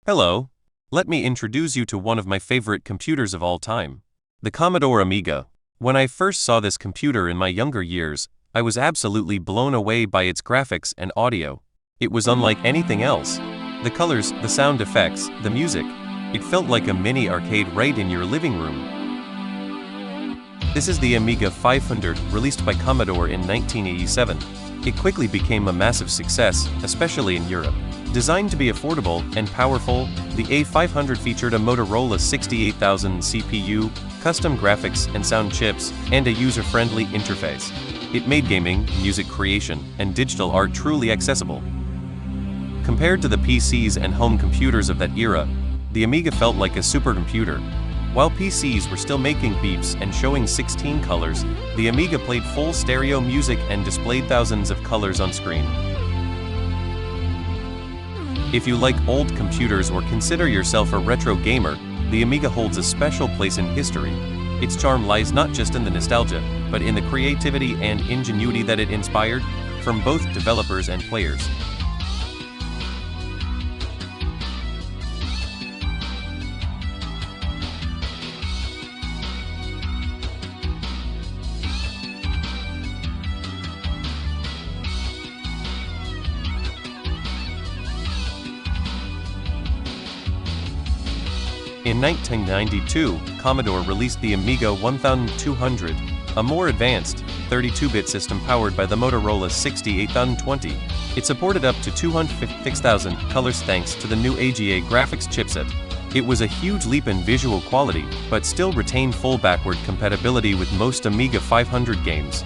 Hello. Let me introduce you to one of my favorite computers of all time, the Commodore Amiga. When I first saw this computer in my younger years, I was absolutely blown away by its graphics and audio. It was unlike anything else. The colors, the sound effects, the music. It felt like a mini arcade right in your living room. This is the Amiga 500, released by Commodore in 1987. It quickly became a massive success, especially in Europe. Designed to be affordable and powerful, the A500 featured a Motorola 68000 CPU, custom graphics and sound chips, and a user-friendly interface. It made gaming, music creation, and digital art truly accessible. Compared to the PCs and home computers of that era, the Amiga felt like a supercomputer. While PCs were still making beeps and showing 16 colors, the Amiga played full stereo music and displayed thousands of colors on screen. If you like old computers or consider yourself a retro gamer, the Amiga holds a special place in history. Its charm lies not just in the nostalgia, but in the creativity and ingenuity that it inspired, from both developers and players. In 1992, Commodore released the Amiga 1200, a more advanced, 32-bit system powered by the Motorola 68020. It supported up to 256,000 colors thanks to the new AGA graphics chipset. It was a huge leap in visual quality, but still retained full backward compatibility with most Amiga 500 games.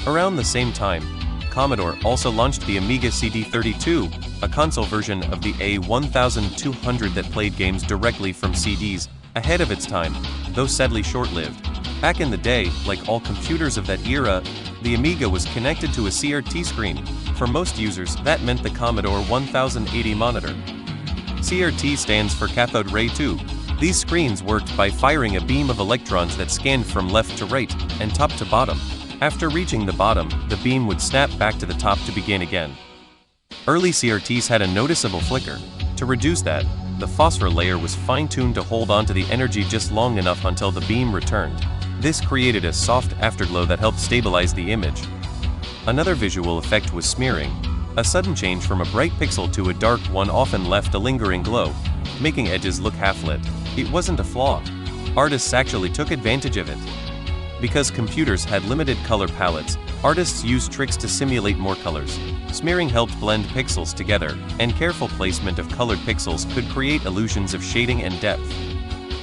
Around the same time, Commodore also launched the Amiga CD32, a console version of the A1200 that played games directly from CDs, ahead of its time, though sadly short-lived. Back in the day, like all computers of that era, the Amiga was connected to a CRT screen. For most users, that meant the Commodore 1080 monitor. CRT stands for cathode ray tube. These screens worked by firing a beam of electrons that scanned from left to right and top to bottom. After reaching the bottom, the beam would snap back to the top to begin again. Early CRTs had a noticeable flicker. To reduce that, the phosphor layer was fine-tuned to hold on to the energy just long enough until the beam returned. This created a soft afterglow that helped stabilize the image. Another visual effect was smearing. A sudden change from a bright pixel to a dark one often left a lingering glow, making edges look half-lit. It wasn't a flaw. Artists actually took advantage of it. Because computers had limited color palettes, artists used tricks to simulate more colors. Smearing helped blend pixels together, and careful placement of colored pixels could create illusions of shading and depth.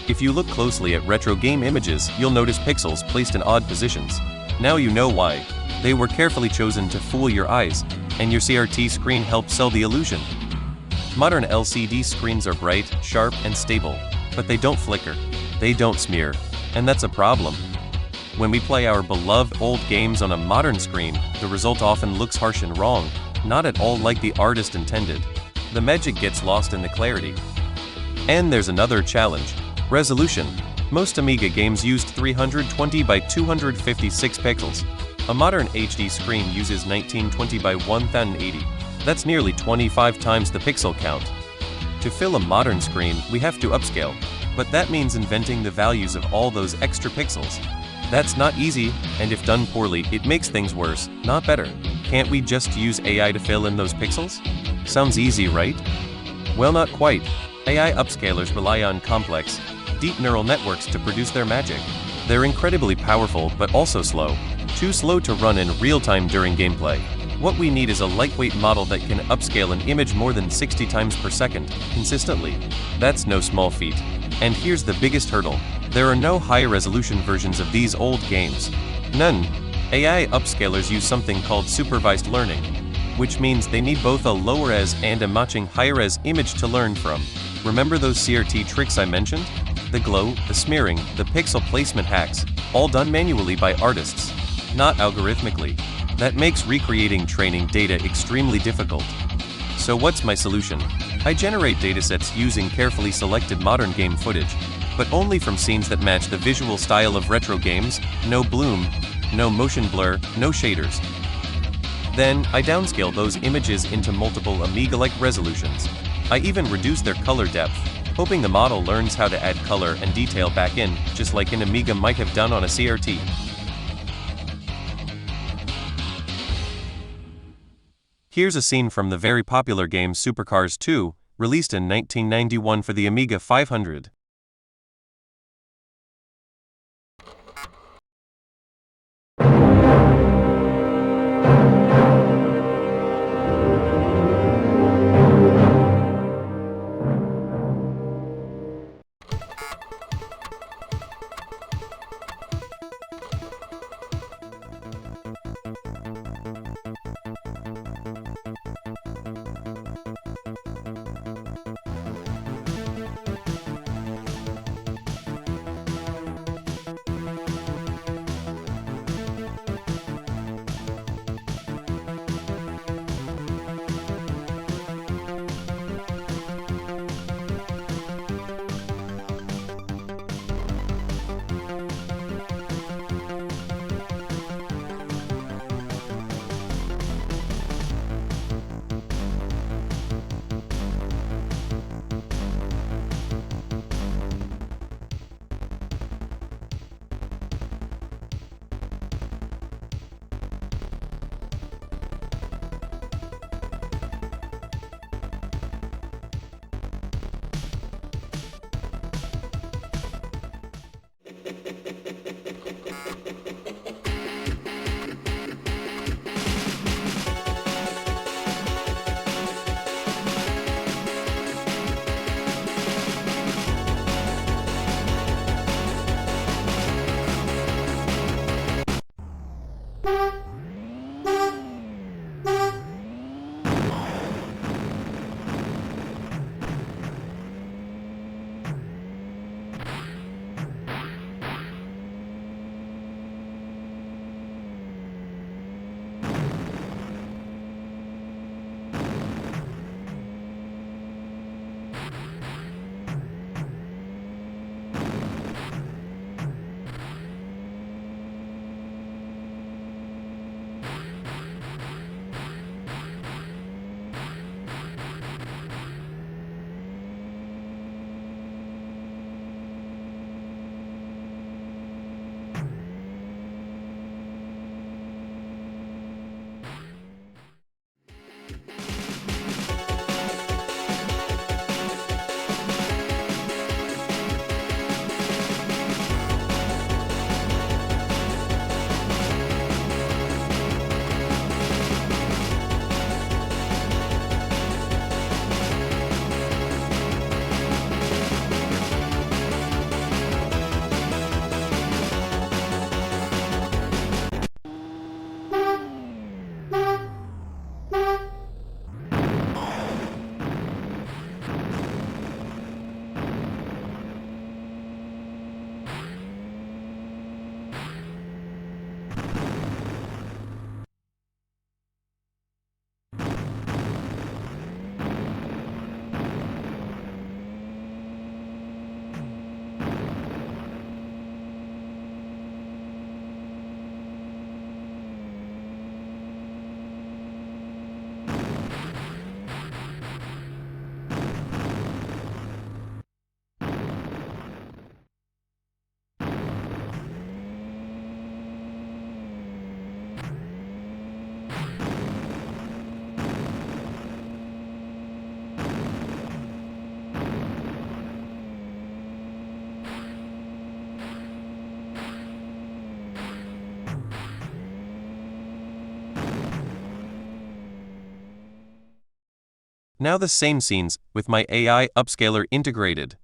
If you look closely at retro game images, you'll notice pixels placed in odd positions. Now you know why. They were carefully chosen to fool your eyes, and your CRT screen helped sell the illusion. Modern LCD screens are bright, sharp, and stable, but they don't flicker. They don't smear, and that's a problem. When we play our beloved old games on a modern screen, the result often looks harsh and wrong, not at all like the artist intended. The magic gets lost in the clarity. And there's another challenge: resolution. Most Amiga games used 320 by 256 pixels. A modern HD screen uses 1920 by 1080. That's nearly 25 times the pixel count. To fill a modern screen, we have to upscale, but that means inventing the values of all those extra pixels. That's not easy, and if done poorly, it makes things worse, not better. Can't we just use AI to fill in those pixels? Sounds easy, right? Well, not quite. AI upscalers rely on complex, deep neural networks to produce their magic. They're incredibly powerful, but also slow. Too slow to run in real time during gameplay. What we need is a lightweight model that can upscale an image more than 60 times per second, consistently. That's no small feat. And here's the biggest hurdle. There are no high-resolution versions of these old games. None. AI upscalers use something called supervised learning, which means they need both a low-res and a matching high-res image to learn from. Remember those CRT tricks I mentioned? The glow, the smearing, the pixel placement hacks, all done manually by artists, not algorithmically. That makes recreating training data extremely difficult. So what's my solution? I generate datasets using carefully selected modern game footage, but only from scenes that match the visual style of retro games. No bloom, no motion blur, no shaders. Then, I downscale those images into multiple Amiga-like resolutions. I even reduced their color depth, hoping the model learns how to add color and detail back in, just like an Amiga might have done on a CRT. Here's a scene from the very popular game Supercars 2, released in 1991 for the Amiga 500. Now the same scenes, with my AI upscaler integrated.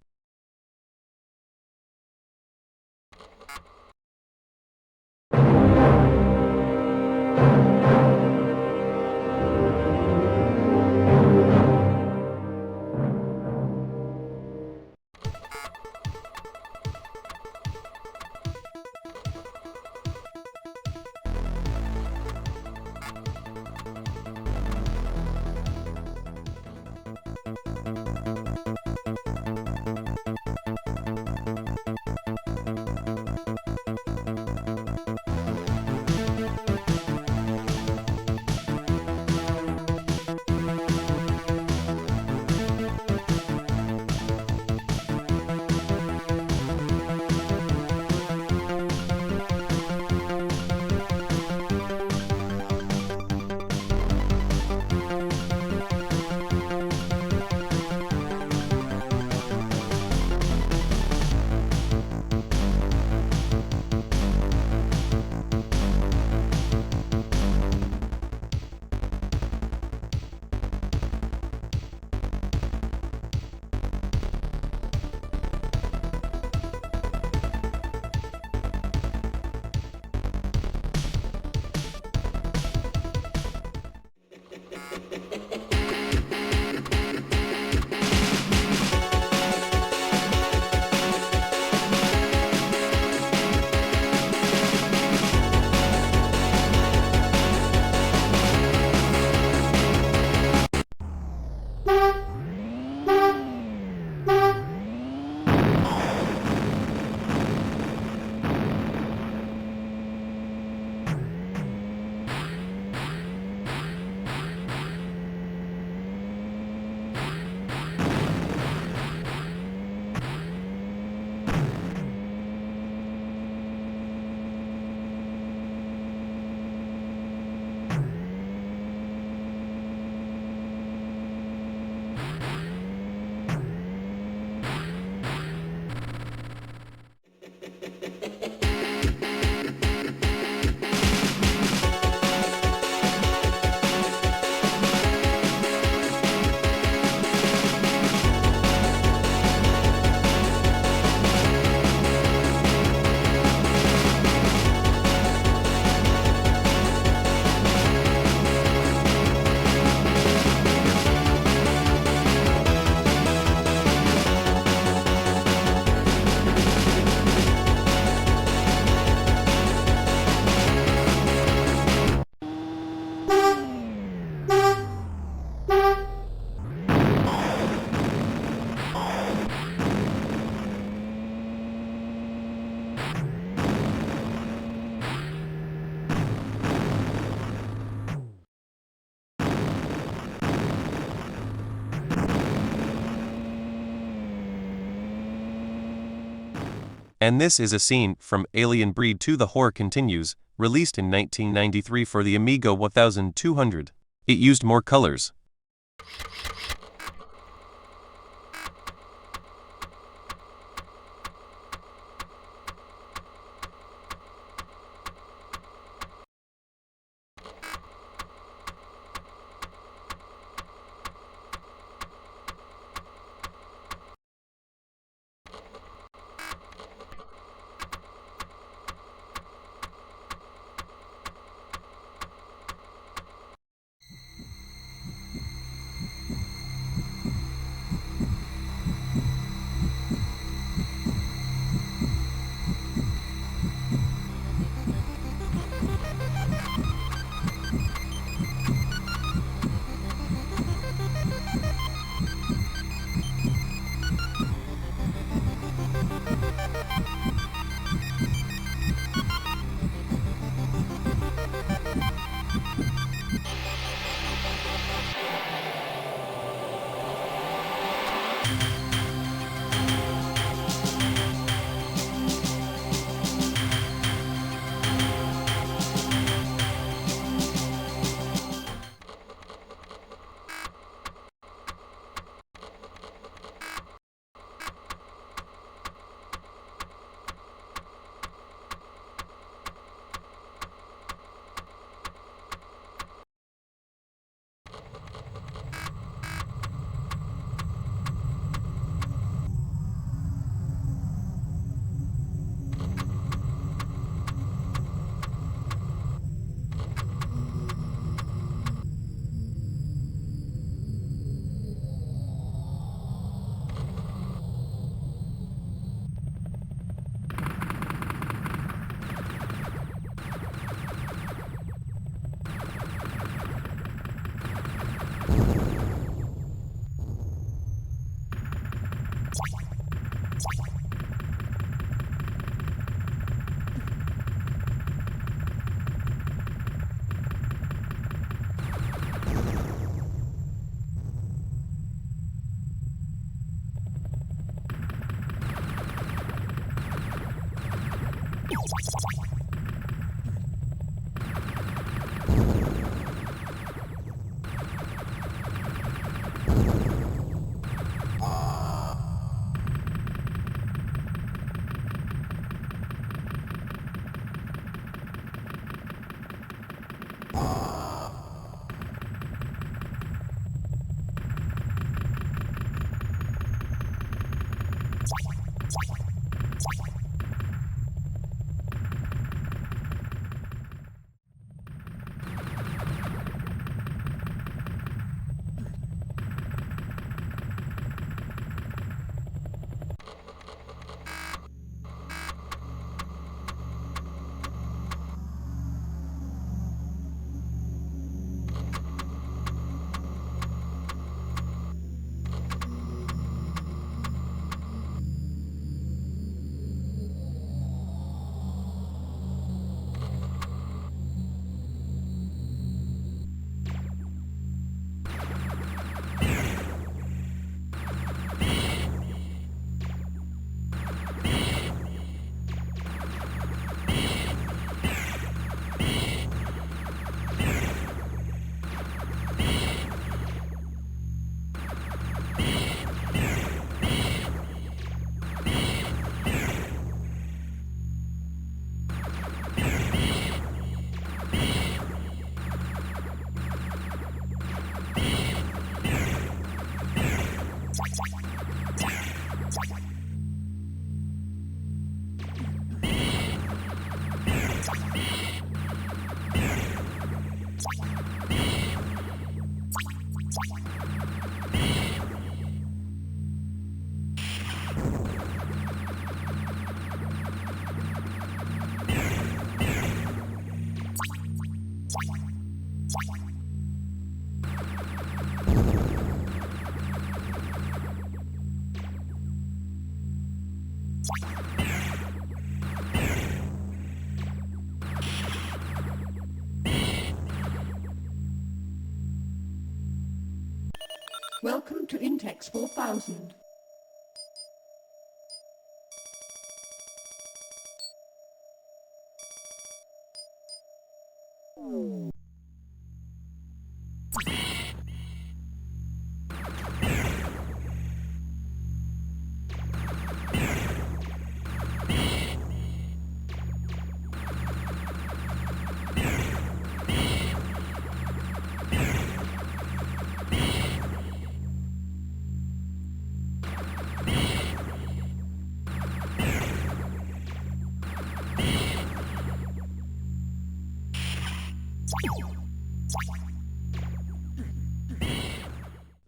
And this is a scene from Alien Breed 2: The Horror Continues, released in 1993 for the Amiga 1200. It used more colors. Welcome to Intex 4000.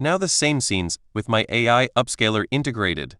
Now the same scenes with my AI upscaler integrated.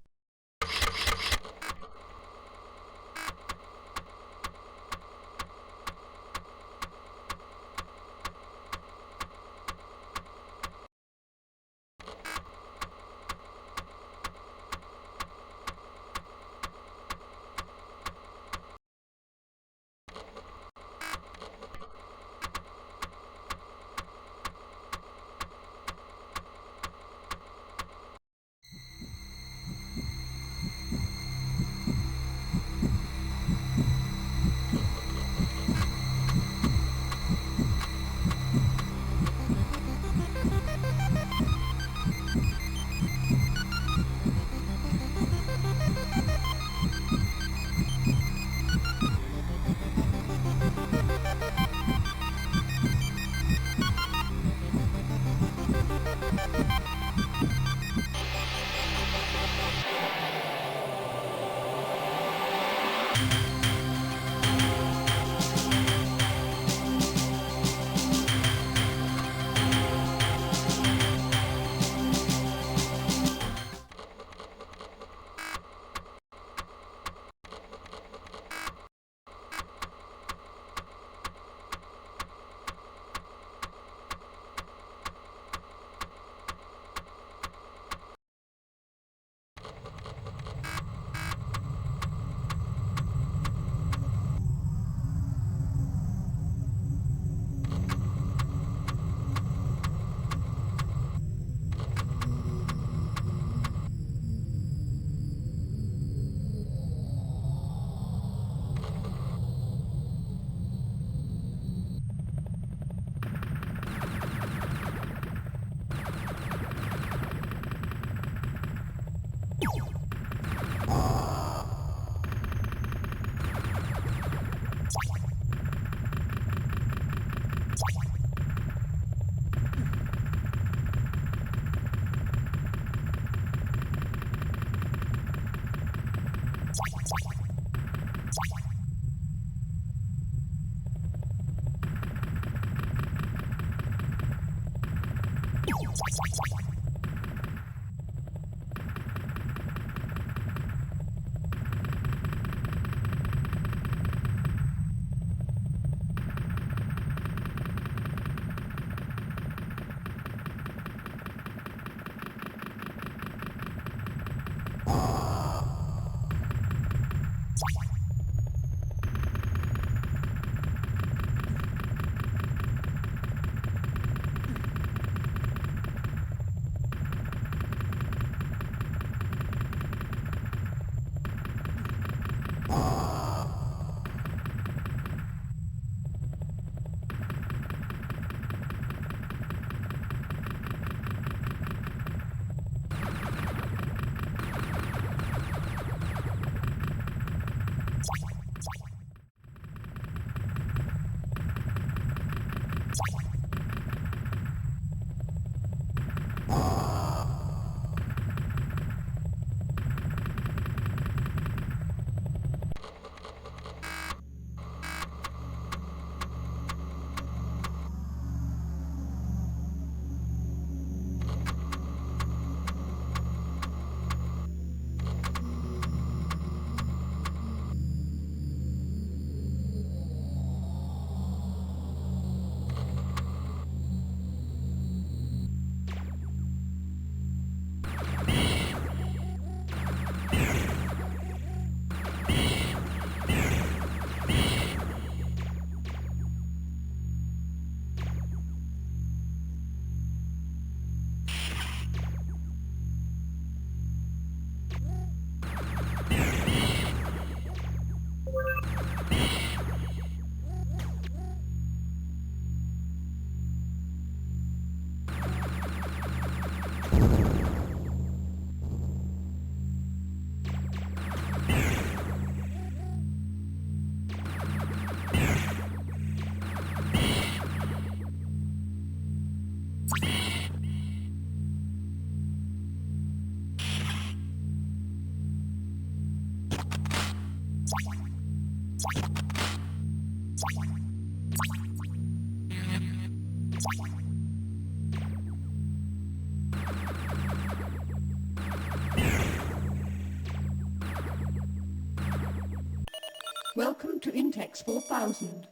Welcome to Intex 4000.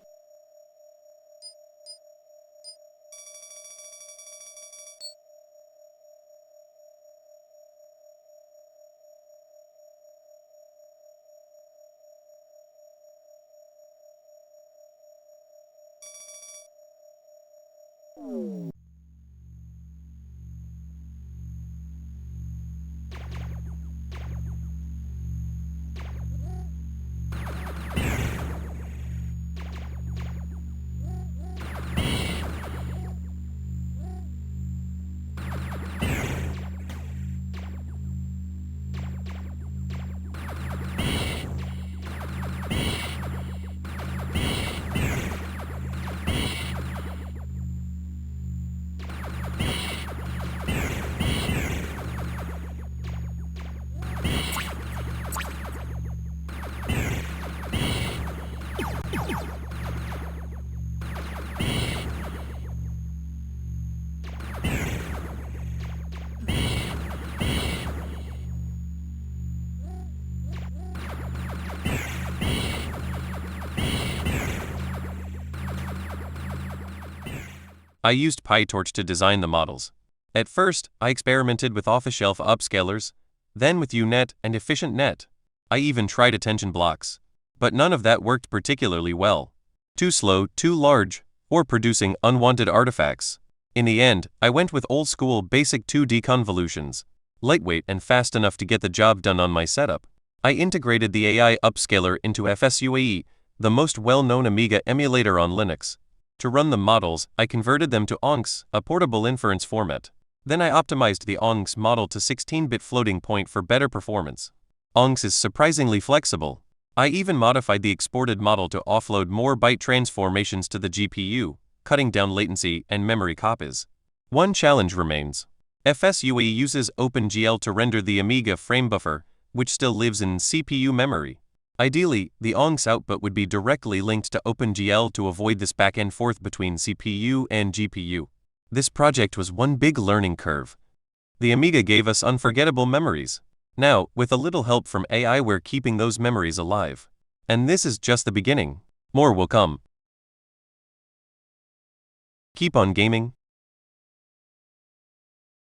I used PyTorch to design the models. At first, I experimented with off-the-shelf upscalers, then with UNet and EfficientNet. I even tried attention blocks. But none of that worked particularly well. Too slow, too large, or producing unwanted artifacts. In the end, I went with old-school basic 2D convolutions, lightweight and fast enough to get the job done on my setup. I integrated the AI upscaler into FS-UAE, the most well-known Amiga emulator on Linux. To run the models, I converted them to ONCs, a portable inference format. Then I optimized the ONCs model to 16-bit floating point for better performance. ONCs is surprisingly flexible. I even modified the exported model to offload more byte transformations to the GPU, cutting down latency and memory copies. One challenge remains. FS-UAE uses OpenGL to render the Amiga frame buffer, which still lives in CPU memory. Ideally, the ONCs output would be directly linked to OpenGL to avoid this back and forth between CPU and GPU. This project was one big learning curve. The Amiga gave us unforgettable memories. Now, with a little help from AI, we're keeping those memories alive. And this is just the beginning. More will come. Keep on gaming.